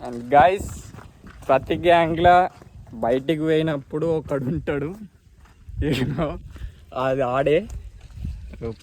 And guys, ప్రతి గ్యాంగ్లో బయటికి పోయినప్పుడు ఒకడు ఉంటాడు, అది ఆడే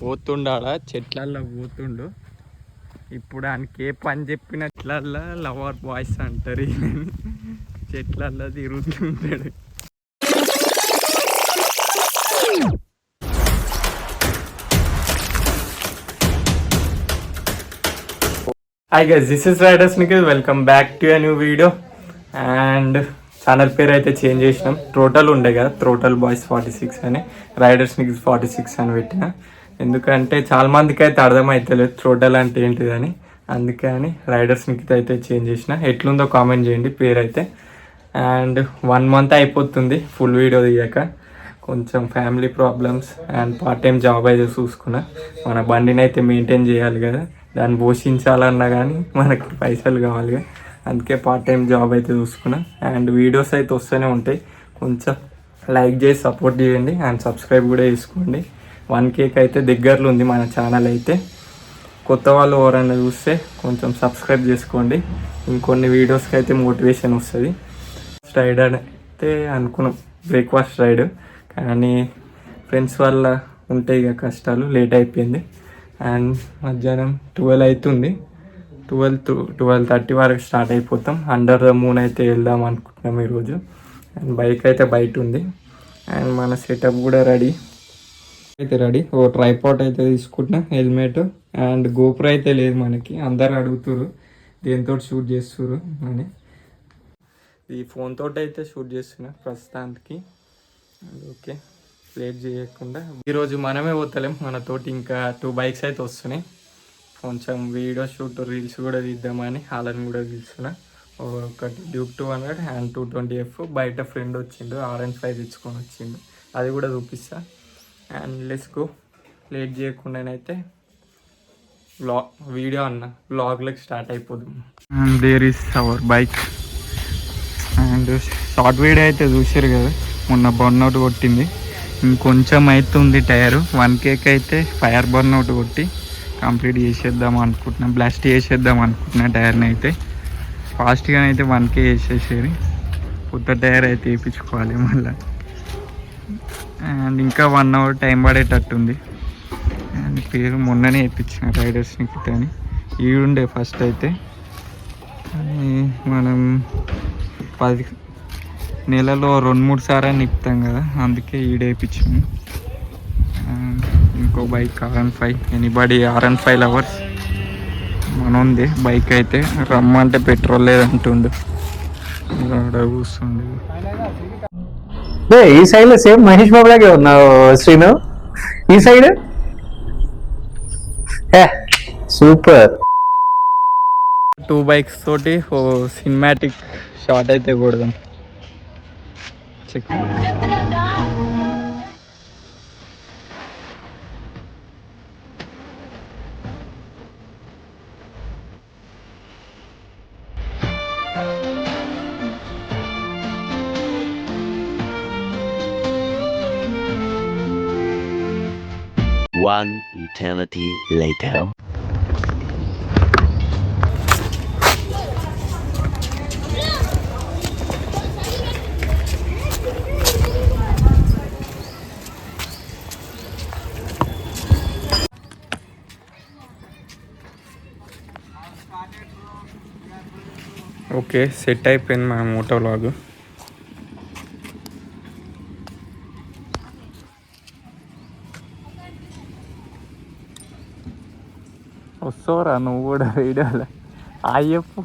పోతుండాడ చెట్లల్లో పోతుండు. ఇప్పుడు ఆయనకి ఏ పని చెప్పినట్లల్లా లవర్ బాయ్స్ అంటారు. చెట్లల్లో తిరుగుతుంటాడు. Hi guys, this is riders Nikhil. Welcome back to a new video. And channel పేరు అయితే చేంజ్ చేసినాం. టోటల్ ఉండే కదా, టోటల్ బాయ్స్ 46 అని, రైడర్స్ నిఖిల్ 46 అని పెట్టిన. ఎందుకంటే చాలా మందికి అయితే అర్థమవుతలేదు టోటల్ అంటే ఏంటిదని. అందుకని రైడర్స్ నిఖిల్ అయితే చేంజ్ చేసిన. ఎట్లుందో కామెంట్ చేయండి పేరు అయితే. అండ్ 1 మంత్ అయిపోతుంది ఫుల్ వీడియో తీయక. కొంచెం family problems and part time job అయితే చూసుకున్నా. మన బండిని అయితే మెయింటైన్ చేయాలి కదా, దాన్ని పోషించాలన్నా కానీ మనకి పైసలు కావాలిగా. అందుకే పార్ట్ టైం జాబ్ అయితే చూసుకున్నా. అండ్ వీడియోస్ అయితే వస్తూనే ఉంటాయి. కొంచెం లైక్ చేసి సపోర్ట్ చేయండి అండ్ సబ్స్క్రైబ్ కూడా చేసుకోండి. 1K అయితే దగ్గరలో ఉంది మన ఛానల్ అయితే. కొత్త వాళ్ళు ఎవరైనా చూస్తే కొంచెం సబ్స్క్రైబ్ చేసుకోండి. ఇంకొన్ని వీడియోస్కి అయితే మోటివేషన్ వస్తుంది. రైడ్ అయితే అనుకున్నాం, బ్రేక్ఫాస్ట్ రైడ్, కానీ ఫ్రెండ్స్ వల్ల ఉంటాయి ఇక కష్టాలు, లేట్ అయిపోయింది. అండ్ మధ్యాహ్నం 12 అవుతుంది. 12-12:30 వరకు స్టార్ట్ అయిపోతాం. అండర్ ద మూన్ అయితే వెళ్దాం అనుకుంటున్నాం ఈరోజు. అండ్ బైక్ అయితే బయట ఉంది. అండ్ మన సెటప్ కూడా రెడీ. ఓ ట్రైపాడ్ అయితే తీసుకుంటున్నా, హెల్మెట్. అండ్ గోప్రో అయితే లేదు మనకి. అందరు అడుగుతురు దేంతో షూట్ చేస్తురు అని. ఈ ఫోన్ తోటి అయితే షూట్ చేస్తున్నా ప్రస్తుతానికి. ఓకే, లేట్ చేయకుండా ఈరోజు మనమే పోతలేం, మనతోటి ఇంకా 2 బైక్స్ అయితే వస్తున్నాయి. కొంచెం వీడియో షూట్, రీల్స్ కూడా తీద్దామని వాళ్ళని కూడా పిలుస్తున్నా. ఒకటి డ్యూక్ 200 అండ్ 220F. బయట ఫ్రెండ్ వచ్చిండు, RN5 తెచ్చుకొని వచ్చిండు, అది కూడా చూపిస్తా. And let's go. లేట్ చేయకుండానైతే వీడియో వ్లాగ్లోకి స్టార్ట్ అయిపోదాం. And there is our bike. And short video అయితే చూసారు కదా, మొన్న బర్న్అవుట్ కొట్టింది. ఇంకొంచెం అయితే ఉంది టైరు. 1K అయితే ఫైర్ బర్న్అవుట్ కొట్టి కంప్లీట్ చేసేద్దాం అనుకుంటున్నాం, బ్లాస్ట్ చేసేద్దాం అనుకుంటున్నా టైర్ని అయితే. ఫాస్ట్గా అయితే 1K వేసేసేది. కొత్త టైర్ అయితే వేయించుకోవాలి మళ్ళీ. అండ్ ఇంకా 1 అవర్ టైం పడేటట్టుంది. అండ్ పేరు మొన్ననే వేయించిన, రైడర్స్ నిఖిల్ అని. ఈడుండే ఫస్ట్ అయితే, మనం 10 నెలలో 2-3 సార్లు నిప్పుతాం కదా, అందుకే ఈడేపించాము. ఇంకో bike RN5. Anybody RN5 lovers మన ఉంది బైక్ అయితే. రమ్మంటే పెట్రోల్ లేదంటుండు, కూర్చుండు. ఈ సైడ్ లో సేమ్ మహేష్ బాబు లాగే ఉన్నావు శ్రీను. ఈ సైడ్ సూపర్. 2 బైక్స్ తోటి ఓ సినిమాటిక్ షాట్ అయితే కొడదాం. Check. One eternity later. Okay, set అయిపోయింది మన మోటో వ్లాగ్. వస్తావురా నువ్వు కూడా వీడియోలో అయ్యప్పు.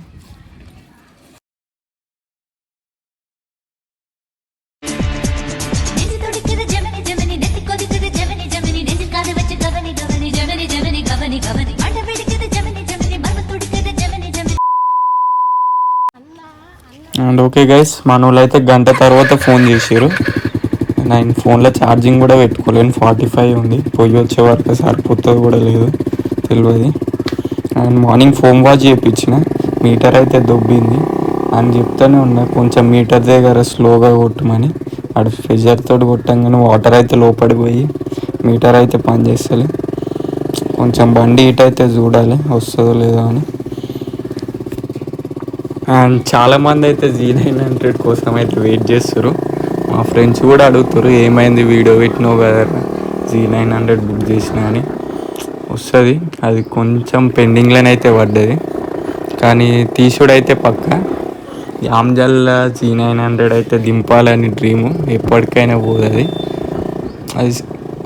అండ్ ఓకే గైస్, మన వాళ్ళు అయితే గంట తర్వాత ఫోన్ చేసారు. నేను ఫోన్లో ఛార్జింగ్ కూడా పెట్టుకోలేను, 45 ఉంది. పొయ్యి వచ్చే వరకు సరిపోతుంది కూడా లేదు తెలియదు. అండ్ మార్నింగ్ ఫోమ్ వాష్ చేయించిన, మీటర్ అయితే దొబ్బింది అని చెప్తూనే ఉన్నా. కొంచెం మీటర్ దగ్గర స్లోగా కొట్టమని. అటు ప్రెషర్తో కొట్టంగానే వాటర్ అయితే లోపడిపోయి మీటర్ అయితే పనిచేస్తలే. కొంచెం బండి హీట్ అయితే చూడాలి వస్తుందో లేదో అని. అండ్ చాలామంది అయితే Z900 కోసం అయితే వెయిట్ చేస్తారు. మా ఫ్రెండ్స్ కూడా అడుగుతారు ఏమైంది వీడియో పెట్టినావు కదా Z900 బుక్ చేసిన అని. వస్తుంది, అది కొంచెం పెండింగ్లోనే అయితే పడ్డది, కానీ తీసుడైతే పక్క. యామ్జల్ Z900 అయితే దింపాలని డ్రీము, ఎప్పటికైనా పోతుంది. అది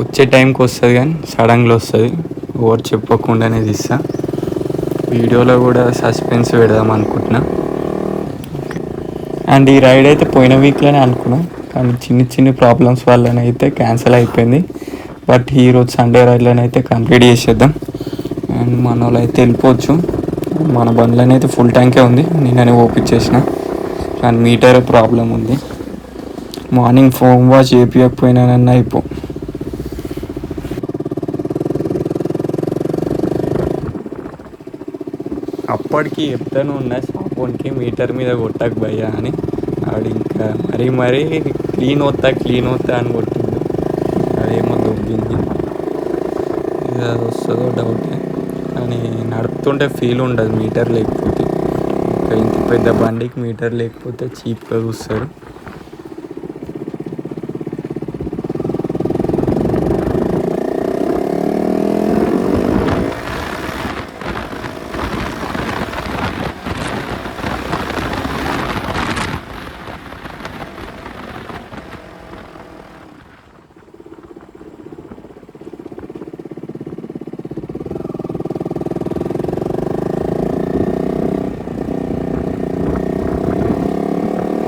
వచ్చే టైంకి వస్తుంది కానీ సడన్గా వస్తుంది, ఎవరు చెప్పకుండానే తీస్తా. వీడియోలో కూడా సస్పెన్స్ పెడదాం అనుకుంటున్నా. అండ్ ఈ రైడ్ అయితే పోయిన వీక్లోనే అనుకున్నాం, కానీ చిన్న ప్రాబ్లమ్స్ వల్లనే అయితే క్యాన్సిల్ అయిపోయింది. బట్ ఈరోజు సండే రైడ్లోనే అయితే కంప్లీట్ చేసేద్దాం. అండ్ మన వాళ్ళు అయితే వెళ్ళిపోవచ్చు. మన బండ్లోనే అయితే ఫుల్ ట్యాంకే ఉంది, నిన్ననే ఓపించేసిన, కానీ మీటర్ ప్రాబ్లం ఉంది. మార్నింగ్ ఫోమ్ వాష్ చేయించకపోయినానన్నా అయిపో. అప్పటికి చెప్తాను ఉన్నా షాపోన్కి మీటర్ మీద కొట్టకు భయ్యా అని. ఆడు ఇంకా మరీ క్లీన్ అవుతా అని కొట్టిండు. అదేమో దొబ్బింది. ఇది అది వస్తుందో డౌటే, కానీ నడుపుతుంటే ఫీల్ ఉండదు మీటర్ లేకపోతే. ఇంకా ఇంత పెద్ద బండికి మీటర్ లేకపోతే చీప్గా చూస్తారు.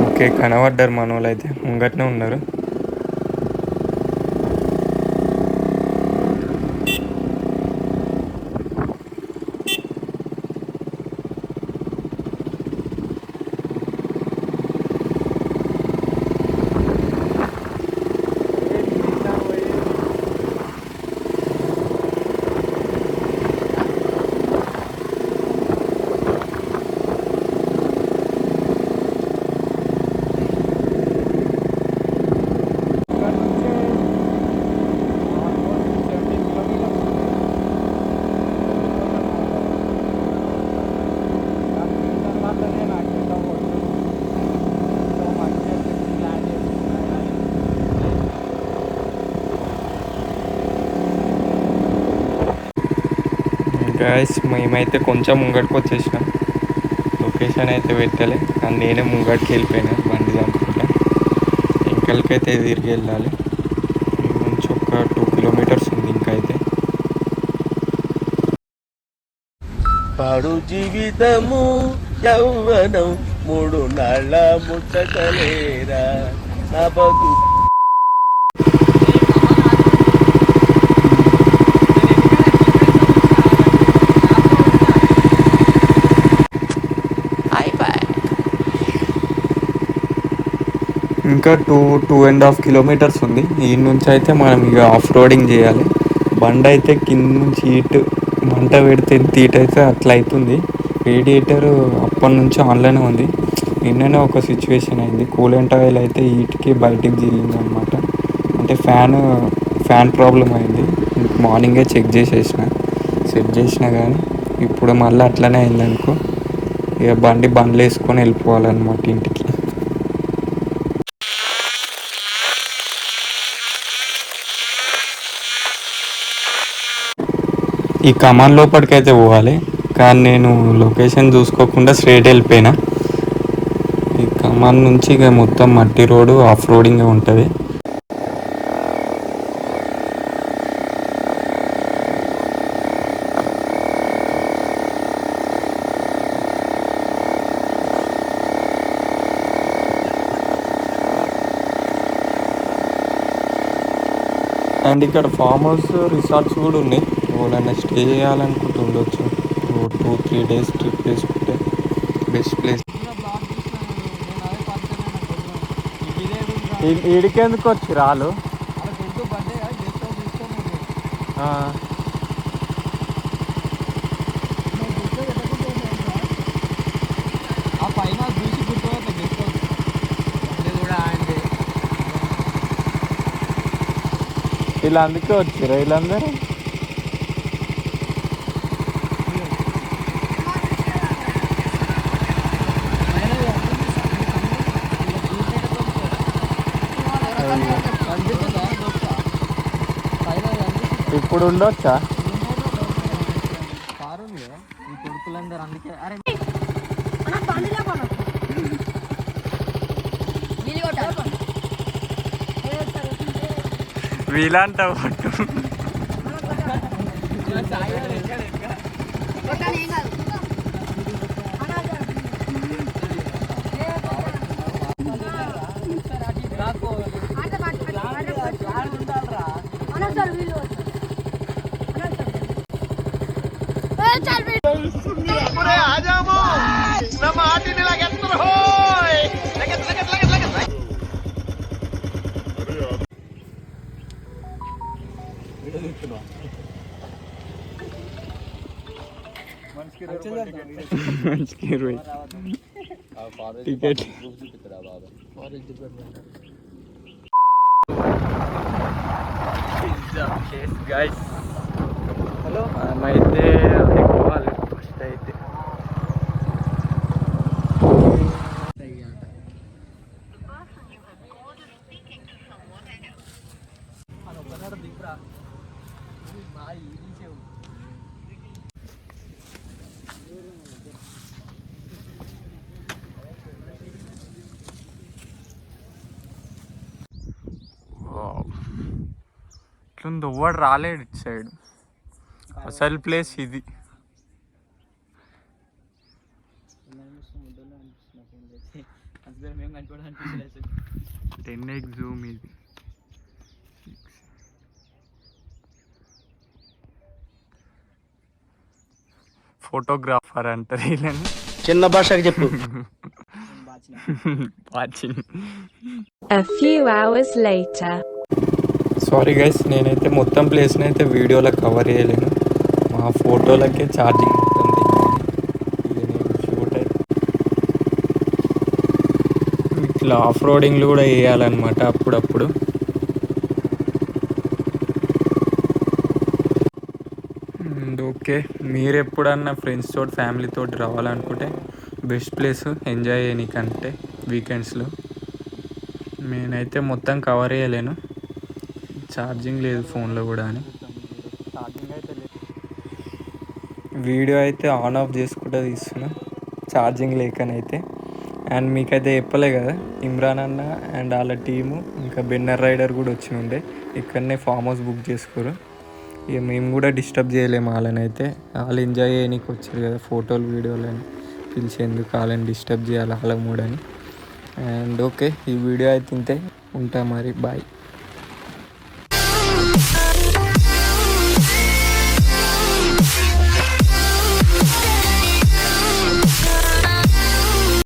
ఓకే, కనబడ్డారు మన వాళ్ళు అయితే, ముంగట్నే ఉన్నారు. గాయస్ మేమైతే కొంచెం ముంగడికి వచ్చేసినాం. లొకేషన్ అయితే పెట్టలే, కానీ నేనే ముంగడికి వెళ్ళిపోయినా బండి చంపుకుంటా. వెంకలకైతే తిరిగి వెళ్ళాలి. నుంచి ఒక 2 కిలోమీటర్స్ ఉంది ఇంకా అయితే. పాడు జీవితము యౌవనం 3 నాళ్ళ ముచ్చటలేరా నా బతు. ఇంకా 2.5 కిలోమీటర్స్ ఉంది. ఈ నుంచి అయితే మనం ఇక ఆఫ్ రోడింగ్ చేయాలి. బండి అయితే కింద నుంచి మంట పెడితే ఎంత హీట్ అయితే అట్లా అవుతుంది. రేడియేటర్ అప్పటి నుంచి ఆన్లోనే ఉంది. నిన్ననే ఒక సిచ్యువేషన్ అయింది, కూలెంట్ ఆయిల్ అయితే హీట్కి బయటికి జిల్లింది అనమాట. అంటే ఫ్యాన్ ప్రాబ్లం అయింది. మార్నింగే సెట్ చేసిన కానీ ఇప్పుడు మళ్ళీ అట్లనే అయిందనుకో, ఇక బండ్లు వేసుకొని వెళ్ళిపోవాలన్నమాట ఇంటికి. ఈ కమాన్ లోపలికైతే పోవాలి, కానీ నేను లొకేషన్ చూసుకోకుండా స్ట్రైట్ వెళ్ళిపోయినా. ఈ కమాన్ నుంచి ఇక మొత్తం మట్టి రోడ్డు, ఆఫ్ రోడింగ్ ఉంటుంది. అండ్ ఇక్కడ ఫామ్ హౌస్, రిసార్ట్స్ కూడా ఉన్నాయి. ఎవరైనా స్టే చేయాలనుకుంటూ ఉండొచ్చు. 2-3 డేస్ ట్రిప్ వేసుకుంటే బెస్ట్ ప్లేస్. ఈడికెందుకు వచ్చి రాలు ఇలా అందుకే వచ్చిరా వీళ్ళందరూ. ఇప్పుడు ఉండొచ్చా? కారు ఉంది ఈ కొడుకులందరూ అందుకే అరే వీలంట పట్టు. మనిషికి 20 టికెట్. గైస్ హలో, మనమైతే ఎక్కువాలి ఫస్ట్ అయితే. ఇట్లుంది, ఎవ్వడు రాలేడు ఇటు సైడ్. అసలు ప్లేస్ ఇది. 10x జూమ్ ఇది. ఫోటోగ్రాఫర్ అంటారు వీళ్ళని. చిన్న భాషకి చెప్పు. A few hours later. Sorry guys, నేనైతే మొత్తం ప్లేస్ని అయితే వీడియోలో కవర్ చేయలేను. మా ఫోటోలకే ఛార్జింగ్ మొత్తం షూట్ అయితే ఇట్లా ఆఫ్ రోడింగ్లు కూడా వేయాలన్నమాట అప్పుడప్పుడు. ఓకే, మీరు ఎప్పుడన్నా ఫ్రెండ్స్ తోటి ఫ్యామిలీతో రావాలనుకుంటే బెస్ట్ ప్లేస్ ఎంజాయ్ చేయనీకంటే వీకెండ్స్లో. నేనైతే మొత్తం కవర్ చేయలేను, ఛార్జింగ్ లేదు ఫోన్లో కూడా అని. వీడియో అయితే ఆన్ ఆఫ్ చేసుకుంటూ తీస్తున్నా ఛార్జింగ్ లేకనైతే. అండ్ మీకైతే చెప్పలే కదా, ఇమ్రాన్ అన్న అండ్ వాళ్ళ టీము ఇంకా బెన్నర్ రైడర్ కూడా వచ్చి ఉండే ఇక్కడనే ఫామ్ హౌస్ బుక్ చేసుకోరు. ఇక మేము కూడా డిస్టర్బ్ చేయలేము వాళ్ళని. అయితే వాళ్ళు ఎంజాయ్ చేయనీకి వచ్చారు కదా, ఫోటోలు వీడియోలని పిలిచేందుకు వాళ్ళని డిస్టర్బ్ చేయాలి వాళ్ళ మూడని. అండ్ ఓకే, ఈ వీడియో అయితే ఇంతే, ఉంటా మరి, బాయ్.